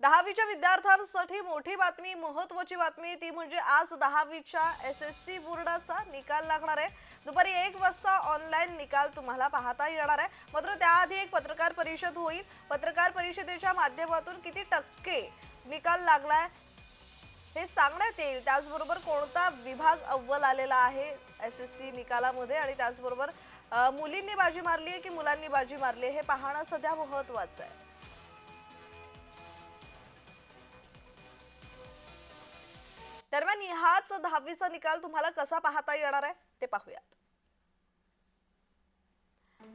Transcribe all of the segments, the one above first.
10वीच्या विद्यार्थ्यांसाठी मोठी बातमी, महत्त्वाची बातमी ती म्हणजे आज 10वीच्या SSC बोर्डाचा निकाल लागणार आहे। दुपारी 1 वाजता ऑनलाईन निकाल तुम्हाला पाहता येणार आहे। मात्र त्याआधी एक पत्रकार परिषद होईल। पत्रकार परिषदेच्या माध्यमातून किती टक्के निकाल लागलाय हे सांगण्यात येईल। त्याचबरोबर कोणता विभाग अव्वल आलेला आहे SSC निकालामध्ये आणि त्याचबरोबर मुलींनी बाजी मारली आहे की मुलांनी बाजी मारली आहे हे पाहणं सध्या महत्त्वाचं आहे। दरम्यान हाच 10वीचा निकाल तुम्हाला कसा पाहता येणार आहे ते पाहूयात।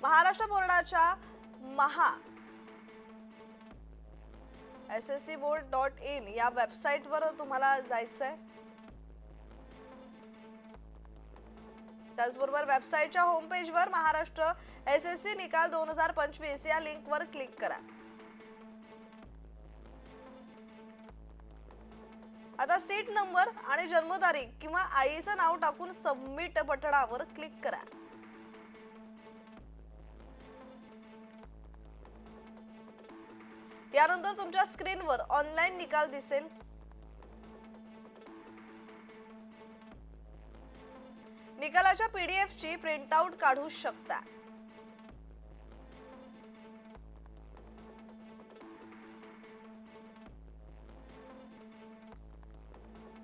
महाराष्ट्र बोर्डाच्या sscboard.in या वेबसाईटवर तुम्हाला जायचंय। त्याचबरोबर वेबसाईटच्या होम पेजवर महाराष्ट्र SSC निकाल 2025 या लिंकवर क्लिक करा। आता सीट नंबर आणि जन्मतारीख किंवा आईचं नाव टाकून सबमिट बटणावर क्लिक करा। यानंतर तुमच्या स्क्रीनवर ऑनलाईन निकाल दिसेल। निकालाच्या PDF ची प्रिंट आउट काढू शकता।